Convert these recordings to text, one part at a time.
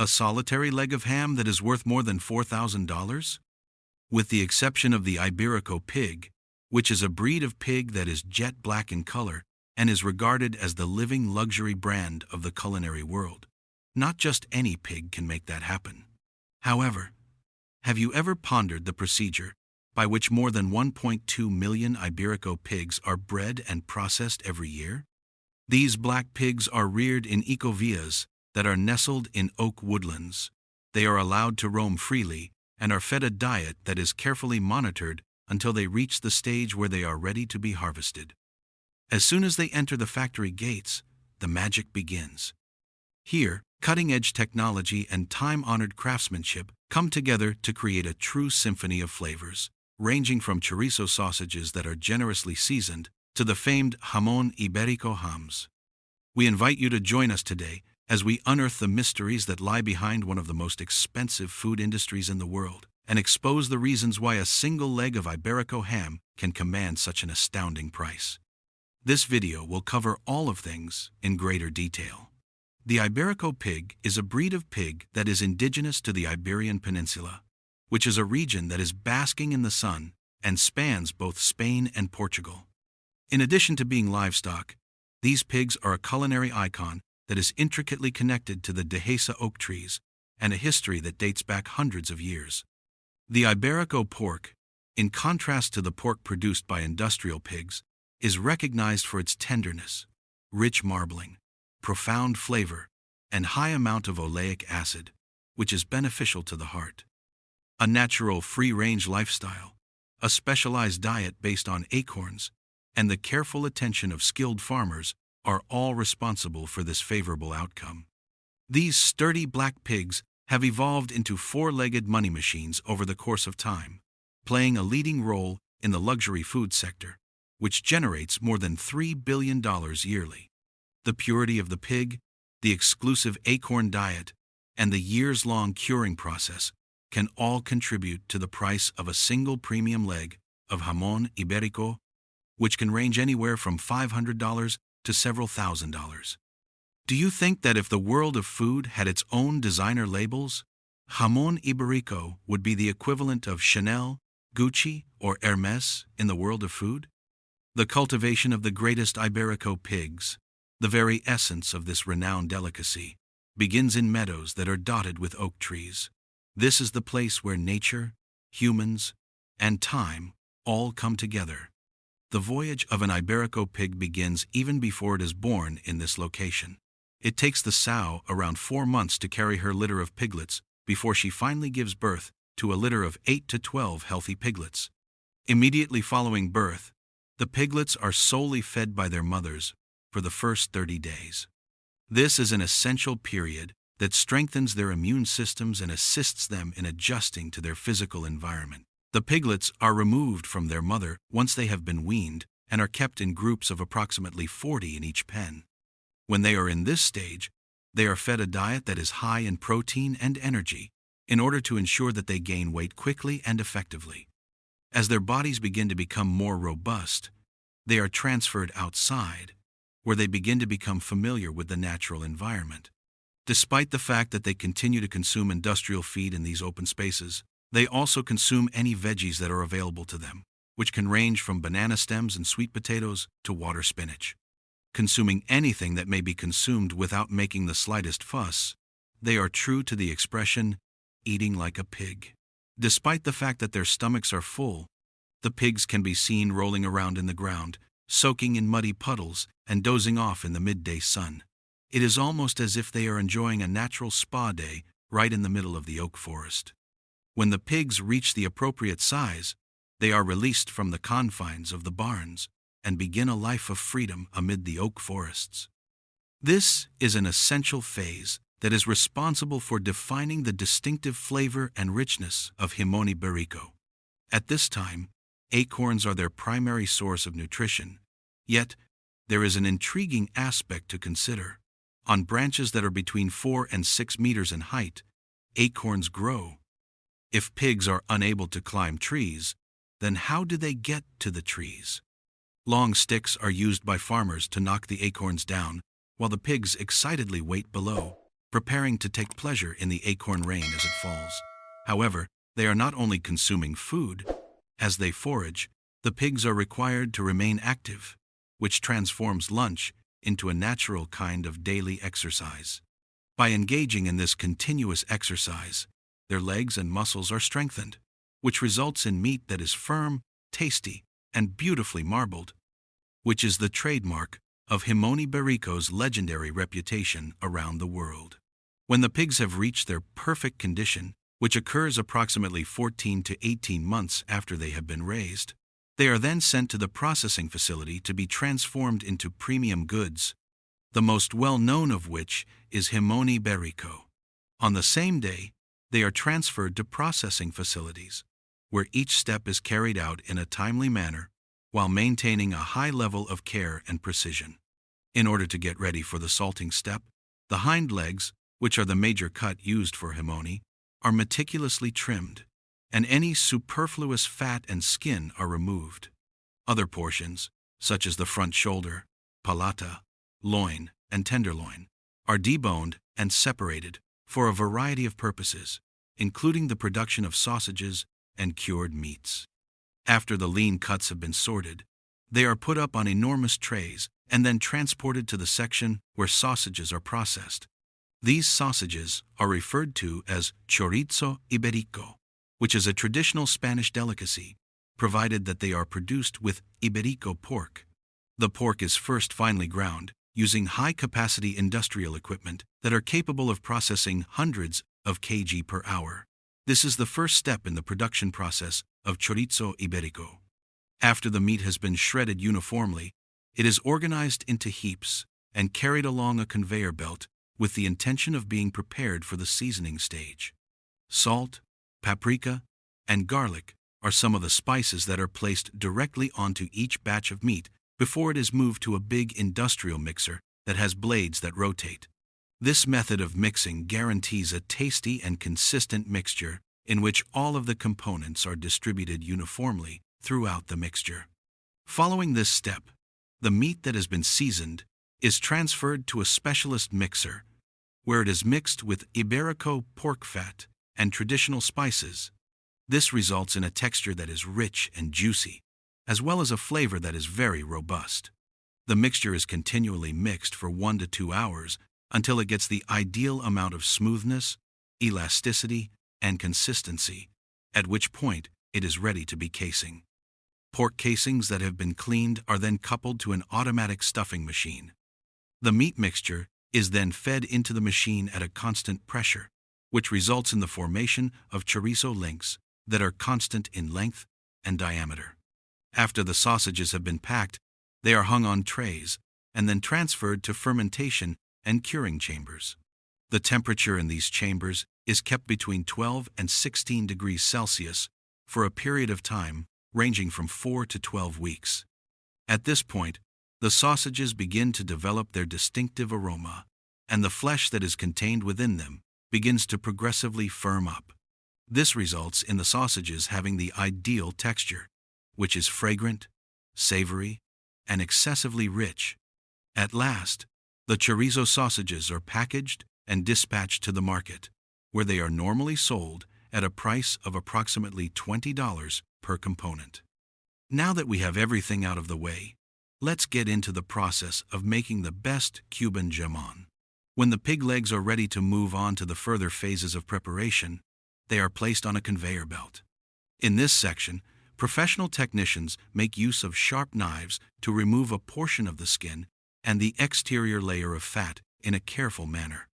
A solitary leg of ham that is worth more than $4,000? With the exception of the Iberico pig, which is a breed of pig that is jet black in color and is regarded as the living luxury brand of the culinary world. Not just any pig can make that happen. However, have you ever pondered the procedure by which more than 1.2 million Iberico pigs are bred and processed every year? These black pigs are reared in ecovillas that are nestled in oak woodlands. They are allowed to roam freely and are fed a diet that is carefully monitored until they reach the stage where they are ready to be harvested. As soon as they enter the factory gates, the magic begins. Here, cutting-edge technology and time-honored craftsmanship come together to create a true symphony of flavors, ranging from chorizo sausages that are generously seasoned to the famed Jamón Ibérico hams. We invite you to join us today as we unearth the mysteries that lie behind one of the most expensive food industries in the world and expose the reasons why a single leg of Iberico ham can command such an astounding price. This video will cover all of things in greater detail. The Iberico pig is a breed of pig that is indigenous to the Iberian Peninsula, which is a region that is basking in the sun and spans both Spain and Portugal. In addition to being livestock, these pigs are a culinary icon that is intricately connected to the dehesa oak trees and a history that dates back hundreds of years. The Iberico pork, in contrast to the pork produced by industrial pigs, is recognized for its tenderness, rich marbling, profound flavor, and high amount of oleic acid, which is beneficial to the heart. A natural free-range lifestyle, a specialized diet based on acorns, and the careful attention of skilled farmers are all responsible for this favorable outcome. These sturdy black pigs have evolved into four-legged money machines over the course of time, playing a leading role in the luxury food sector, which generates more than $3 billion yearly. The purity of the pig, the exclusive acorn diet, and the years-long curing process can all contribute to the price of a single premium leg of Jamón Ibérico, which can range anywhere from $500 to several $1,000s. Do you think that if the world of food had its own designer labels, Jamón Ibérico would be the equivalent of Chanel, Gucci, or Hermes in the world of food? The cultivation of the greatest Iberico pigs, the very essence of this renowned delicacy, begins in meadows that are dotted with oak trees. This is the place where nature, humans, and time all come together. The voyage of an Iberico pig begins even before it is born in this location. It takes the sow around 4 months to carry her litter of piglets before she finally gives birth to a litter of 8 to 12 healthy piglets. Immediately following birth, the piglets are solely fed by their mothers for the first 30 days. This is an essential period that strengthens their immune systems and assists them in adjusting to their physical environment. The piglets are removed from their mother once they have been weaned and are kept in groups of approximately 40 in each pen. When they are in this stage, they are fed a diet that is high in protein and energy in order to ensure that they gain weight quickly and effectively. As their bodies begin to become more robust, they are transferred outside, where they begin to become familiar with the natural environment. Despite the fact that they continue to consume industrial feed in these open spaces, they also consume any veggies that are available to them, which can range from banana stems and sweet potatoes to water spinach. Consuming anything that may be consumed without making the slightest fuss, they are true to the expression, eating like a pig. Despite the fact that their stomachs are full, the pigs can be seen rolling around in the ground, soaking in muddy puddles, and dozing off in the midday sun. It is almost as if they are enjoying a natural spa day right in the middle of the oak forest. When the pigs reach the appropriate size, they are released from the confines of the barns and begin a life of freedom amid the oak forests. This is an essential phase that is responsible for defining the distinctive flavor and richness of Jamón Ibérico. At this time, acorns are their primary source of nutrition, yet there is an intriguing aspect to consider. On branches that are between 4 and 6 meters in height, acorns grow. If pigs are unable to climb trees, then how do they get to the trees? Long sticks are used by farmers to knock the acorns down, while the pigs excitedly wait below, preparing to take pleasure in the acorn rain as it falls. However, they are not only consuming food. As they forage, the pigs are required to remain active, which transforms lunch into a natural kind of daily exercise. By engaging in this continuous exercise, their legs and muscles are strengthened, which results in meat that is firm, tasty, and beautifully marbled, which is the trademark of Jamón Ibérico's legendary reputation around the world. When the pigs have reached their perfect condition, which occurs approximately 14 to 18 months after they have been raised, they are then sent to the processing facility to be transformed into premium goods, the most well-known of which is Jamón Ibérico. On the same day, they are transferred to processing facilities, where each step is carried out in a timely manner while maintaining a high level of care and precision. In order to get ready for the salting step, the hind legs, which are the major cut used for jamón, are meticulously trimmed, and any superfluous fat and skin are removed. Other portions, such as the front shoulder, palata, loin, and tenderloin, are deboned and separated for a variety of purposes, including the production of sausages and cured meats. After the lean cuts have been sorted, they are put up on enormous trays and then transported to the section where sausages are processed. These sausages are referred to as chorizo iberico, which is a traditional Spanish delicacy, provided that they are produced with Iberico pork. The pork is first finely ground, using high-capacity industrial equipment that are capable of processing hundreds of kg per hour. This is the first step in the production process of chorizo iberico. After the meat has been shredded uniformly, it is organized into heaps and carried along a conveyor belt with the intention of being prepared for the seasoning stage. Salt, paprika, and garlic are some of the spices that are placed directly onto each batch of meat before it is moved to a big industrial mixer that has blades that rotate. This method of mixing guarantees a tasty and consistent mixture in which all of the components are distributed uniformly throughout the mixture. Following this step, the meat that has been seasoned is transferred to a specialist mixer, where it is mixed with Iberico pork fat and traditional spices. This results in a texture that is rich and juicy, as well as a flavor that is very robust. The mixture is continually mixed for 1 to 2 hours until it gets the ideal amount of smoothness, elasticity, and consistency, at which point it is ready to be casing. Pork casings that have been cleaned are then coupled to an automatic stuffing machine. The meat mixture is then fed into the machine at a constant pressure, which results in the formation of chorizo links that are constant in length and diameter. After the sausages have been packed, they are hung on trays and then transferred to fermentation and curing chambers. The temperature in these chambers is kept between 12 and 16 degrees Celsius for a period of time ranging from 4 to 12 weeks. At this point, the sausages begin to develop their distinctive aroma, and the flesh that is contained within them begins to progressively firm up. This results in the sausages having the ideal texture, which is fragrant, savory, and excessively rich. At last, the chorizo sausages are packaged and dispatched to the market, where they are normally sold at a price of approximately $20 per component. Now that we have everything out of the way, let's get into the process of making the best Cuban jamón. When the pig legs are ready to move on to the further phases of preparation, they are placed on a conveyor belt. In this section, professional technicians make use of sharp knives to remove a portion of the skin and the exterior layer of fat in a careful manner.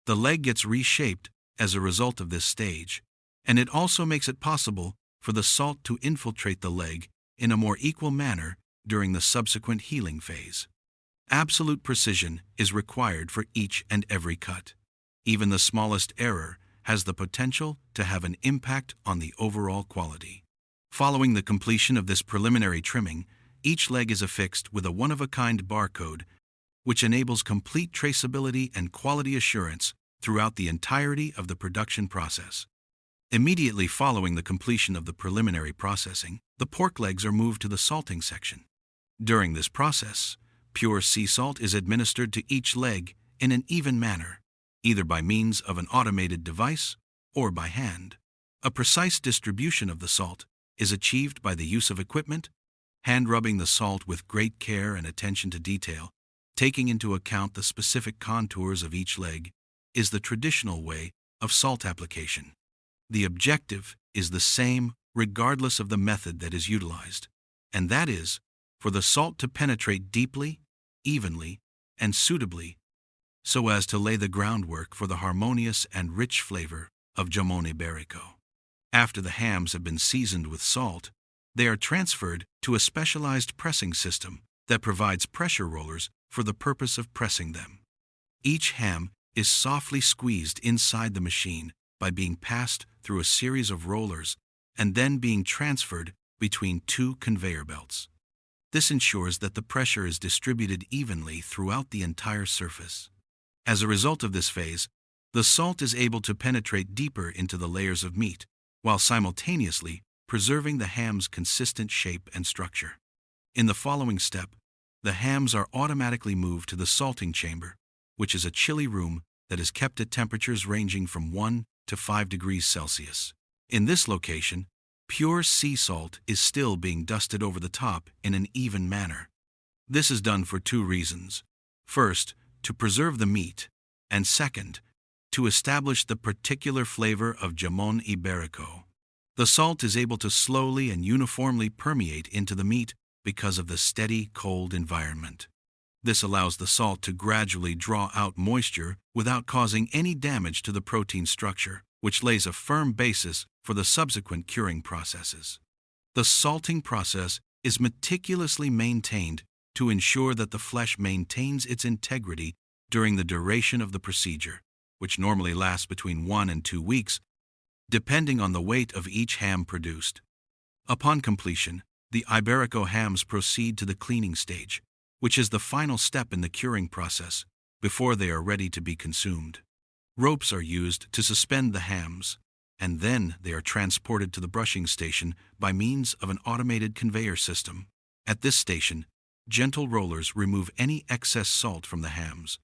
The leg gets reshaped as a result of this stage, and it also makes it possible for the salt to infiltrate the leg in a more equal manner during the subsequent healing phase. Absolute precision is required for each and every cut. Even the smallest error has the potential to have an impact on the overall quality. Following the completion of this preliminary trimming, each leg is affixed with a one-of-a-kind barcode, which enables complete traceability and quality assurance throughout the entirety of the production process. Immediately following the completion of the preliminary processing, the pork legs are moved to the salting section. During this process, pure sea salt is administered to each leg in an even manner. either by means of an automated device or by hand. A precise distribution of the salt is achieved by the use of equipment, hand rubbing the salt with great care and attention to detail, taking into account the specific contours of each leg, is the traditional way of salt application. The objective is the same regardless of the method that is utilized, and that is for the salt to penetrate deeply, evenly, and suitably so as to lay the groundwork for the harmonious and rich flavor of Jamón Ibérico. After the hams have been seasoned with salt, they are transferred to a specialized pressing system that provides pressure rollers for the purpose of pressing them. Each ham is softly squeezed inside the machine by being passed through a series of rollers and then being transferred between two conveyor belts. This ensures that the pressure is distributed evenly throughout the entire surface. As a result of this phase, the salt is able to penetrate deeper into the layers of meat, while simultaneously preserving the ham's consistent shape and structure. In the following step, the hams are automatically moved to the salting chamber, which is a chilly room that is kept at temperatures ranging from 1 to 5 degrees Celsius. In this location, pure sea salt is still being dusted over the top in an even manner. This is done for two reasons. First, to preserve the meat, and second, to establish the particular flavor of Jamón Ibérico. The salt is able to slowly and uniformly permeate into the meat because of the steady, cold environment. This allows the salt to gradually draw out moisture without causing any damage to the protein structure, which lays a firm basis for the subsequent curing processes. The salting process is meticulously maintained to ensure that the flesh maintains its integrity during the duration of the procedure, which normally lasts between 1 and 2 weeks, depending on the weight of each ham produced. Upon completion, the Iberico hams proceed to the cleaning stage, which is the final step in the curing process before they are ready to be consumed. Ropes are used to suspend the hams, and then they are transported to the brushing station by means of an automated conveyor system. At this station, gentle rollers remove any excess salt from the hams.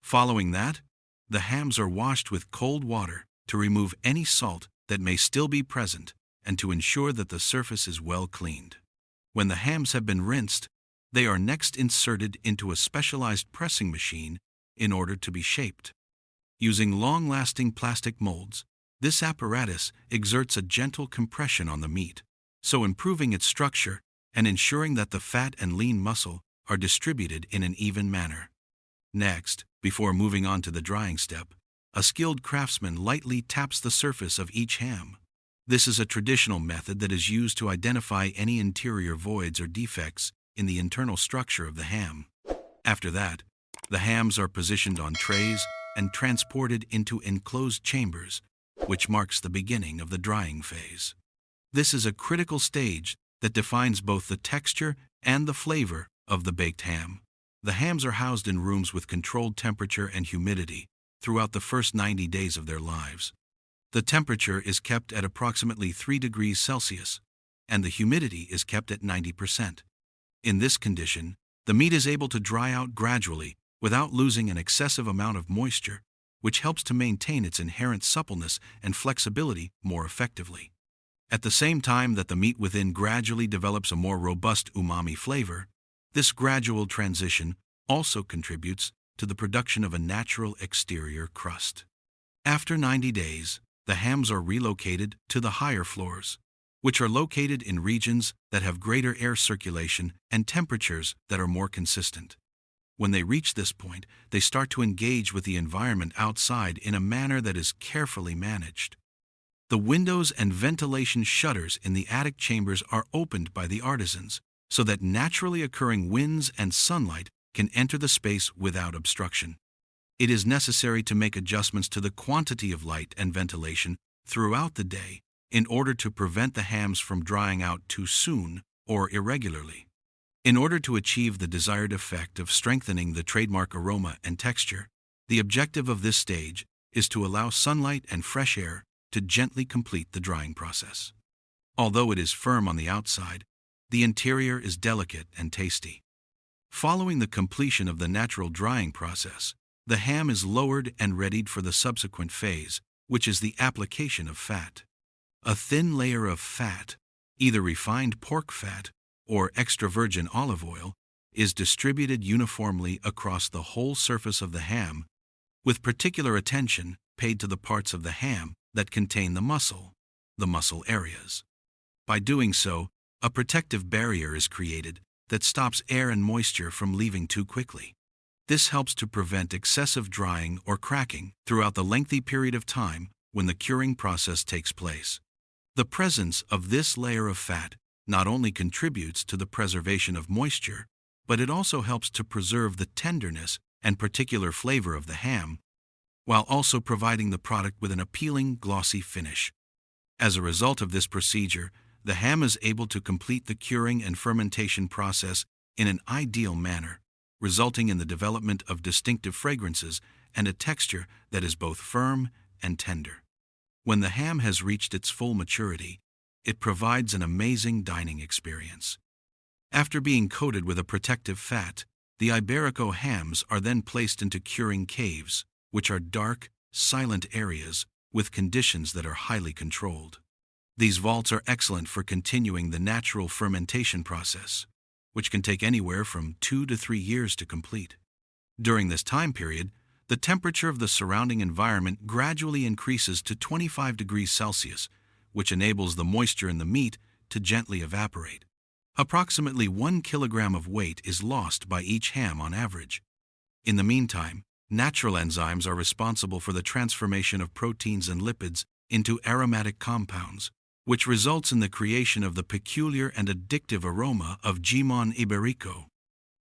Following that, the hams are washed with cold water to remove any salt that may still be present and to ensure that the surface is well cleaned. When the hams have been rinsed, they are next inserted into a specialized pressing machine in order to be shaped. Using long-lasting plastic molds, this apparatus exerts a gentle compression on the meat, so improving its structure and ensuring that the fat and lean muscle are distributed in an even manner. Next, before moving on to the drying step, a skilled craftsman lightly taps the surface of each ham. This is a traditional method that is used to identify any interior voids or defects in the internal structure of the ham. After that, the hams are positioned on trays and transported into enclosed chambers, which marks the beginning of the drying phase. This is a critical stage that defines both the texture and the flavor of the baked ham. The hams are housed in rooms with controlled temperature and humidity throughout the first 90 days of their lives. The temperature is kept at approximately 3 degrees Celsius, and the humidity is kept at 90%. In this condition, the meat is able to dry out gradually without losing an excessive amount of moisture, which helps to maintain its inherent suppleness and flexibility more effectively. At the same time that the meat within gradually develops a more robust umami flavor, this gradual transition also contributes to the production of a natural exterior crust. After 90 days, the hams are relocated to the higher floors, which are located in regions that have greater air circulation and temperatures that are more consistent. When they reach this point, they start to engage with the environment outside in a manner that is carefully managed. The windows and ventilation shutters in the attic chambers are opened by the artisans, so that naturally occurring winds and sunlight can enter the space without obstruction. It is necessary to make adjustments to the quantity of light and ventilation throughout the day in order to prevent the hams from drying out too soon or irregularly. In order to achieve the desired effect of strengthening the trademark aroma and texture, the objective of this stage is to allow sunlight and fresh air to gently complete the drying process. Although it is firm on the outside, the interior is delicate and tasty. Following the completion of the natural drying process, the ham is lowered and readied for the subsequent phase, which is the application of fat. A thin layer of fat, either refined pork fat or extra virgin olive oil, is distributed uniformly across the whole surface of the ham, with particular attention paid to the parts of the ham that contain the muscle areas. By doing so, a protective barrier is created that stops air and moisture from leaving too quickly. This helps to prevent excessive drying or cracking throughout the lengthy period of time when the curing process takes place. The presence of this layer of fat not only contributes to the preservation of moisture, but it also helps to preserve the tenderness and particular flavor of the ham, while also providing the product with an appealing, glossy finish. As a result of this procedure, the ham is able to complete the curing and fermentation process in an ideal manner, resulting in the development of distinctive fragrances and a texture that is both firm and tender. When the ham has reached its full maturity, it provides an amazing dining experience. After being coated with a protective fat, the Iberico hams are then placed into curing caves, which are dark, silent areas with conditions that are highly controlled. These vaults are excellent for continuing the natural fermentation process, which can take anywhere from 2 to 3 years to complete. During this time period, the temperature of the surrounding environment gradually increases to 25 degrees Celsius, which enables the moisture in the meat to gently evaporate. Approximately 1 kilogram of weight is lost by each ham on average. In the meantime, natural enzymes are responsible for the transformation of proteins and lipids into aromatic compounds, which results in the creation of the peculiar and addictive aroma of Jamón Ibérico.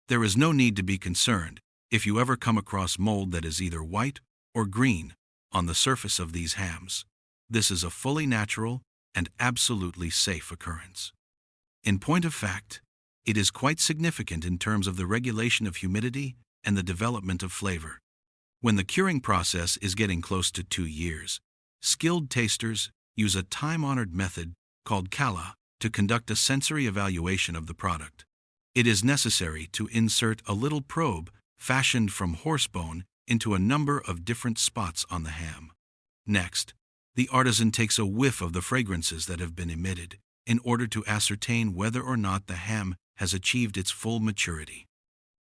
There is no need to be concerned if you ever come across mold that is either white or green on the surface of these hams. This is a fully natural and absolutely safe occurrence. In point of fact, it is quite significant in terms of the regulation of humidity and the development of flavor. When the curing process is getting close to 2 years, skilled tasters use a time-honored method called cala to conduct a sensory evaluation of the product. It is necessary to insert a little probe fashioned from horse bone into a number of different spots on the ham. Next, the artisan takes a whiff of the fragrances that have been emitted in order to ascertain whether or not the ham has achieved its full maturity.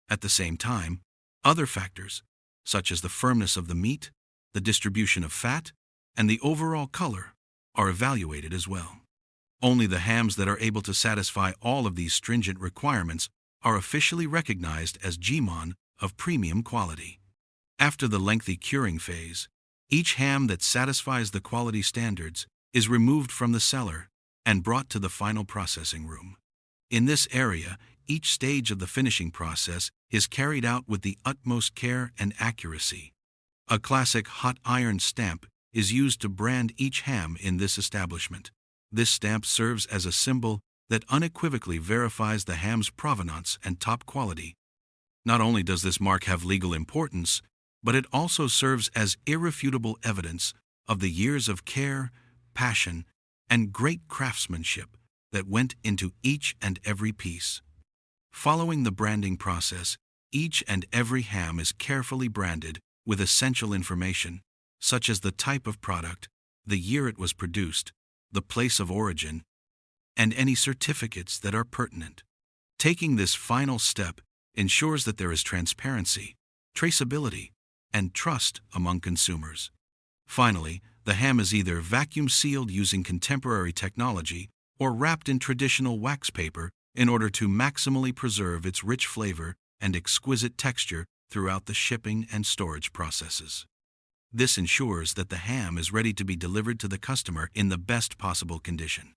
At the same time, other factors, such as the firmness of the meat, the distribution of fat, and the overall color, are evaluated as well. Only the hams that are able to satisfy all of these stringent requirements are officially recognized as Jamón of premium quality. After the lengthy curing phase, each ham that satisfies the quality standards is removed from the cellar and brought to the final processing room. In this area, each stage of the finishing process is carried out with the utmost care and accuracy. A classic hot iron stamp is used to brand each ham in this establishment. This stamp serves as a symbol that unequivocally verifies the ham's provenance and top quality. Not only does this mark have legal importance, but it also serves as irrefutable evidence of the years of care, passion, and great craftsmanship that went into each and every piece. Following the branding process, each and every ham is carefully branded with essential information, such as the type of product, the year it was produced, the place of origin, and any certificates that are pertinent. Taking this final step ensures that there is transparency, traceability, and trust among consumers. Finally, the ham is either vacuum sealed using contemporary technology or wrapped in traditional wax paper in order to maximally preserve its rich flavor and exquisite texture throughout the shipping and storage processes. This ensures that the ham is ready to be delivered to the customer in the best possible condition.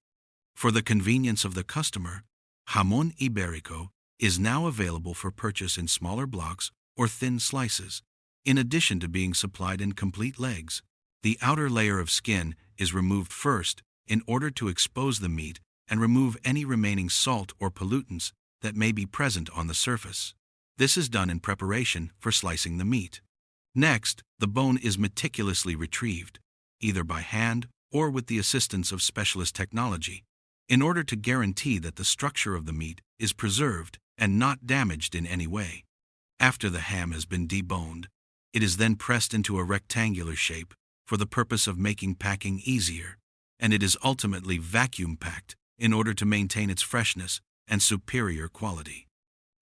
For the convenience of the customer, Jamón Ibérico is now available for purchase in smaller blocks or thin slices, in addition to being supplied in complete legs. The outer layer of skin is removed first in order to expose the meat and remove any remaining salt or pollutants that may be present on the surface. This is done in preparation for slicing the meat. Next, the bone is meticulously retrieved, either by hand or with the assistance of specialist technology, in order to guarantee that the structure of the meat is preserved and not damaged in any way. After the ham has been deboned, It is then pressed into a rectangular shape for the purpose of making packing easier, and it is ultimately vacuum packed in order to maintain its freshness and superior quality.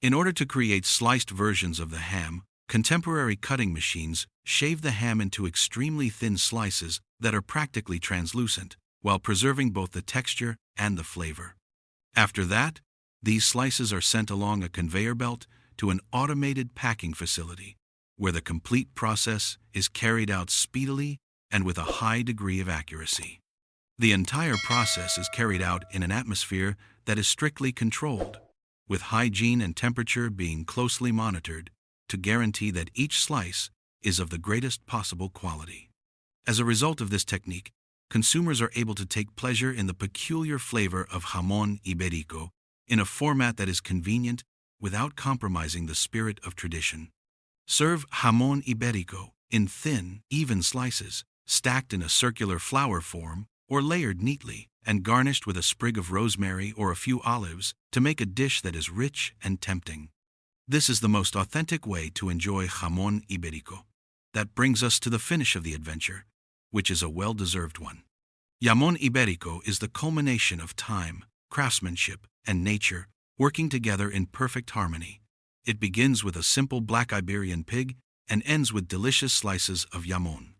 In order to create sliced versions of the ham, contemporary cutting machines shave the ham into extremely thin slices that are practically translucent, while preserving both the texture and the flavor. After that, these slices are sent along a conveyor belt to an automated packing facility, where the complete process is carried out speedily and with a high degree of accuracy. The entire process is carried out in an atmosphere that is strictly controlled, with hygiene and temperature being closely monitored to guarantee that each slice is of the greatest possible quality. As a result of this technique, consumers are able to take pleasure in the peculiar flavor of Jamón Ibérico in a format that is convenient without compromising the spirit of tradition. Serve Jamón Ibérico in thin, even slices, stacked in a circular flower form or layered neatly, and garnished with a sprig of rosemary or a few olives to make a dish that is rich and tempting. This is the most authentic way to enjoy Jamón Ibérico. That brings us to the finish of the adventure, which is a well-deserved one. Jamón Ibérico is the culmination of time, craftsmanship, and nature working together in perfect harmony. It begins with a simple black Iberian pig and ends with delicious slices of jamón.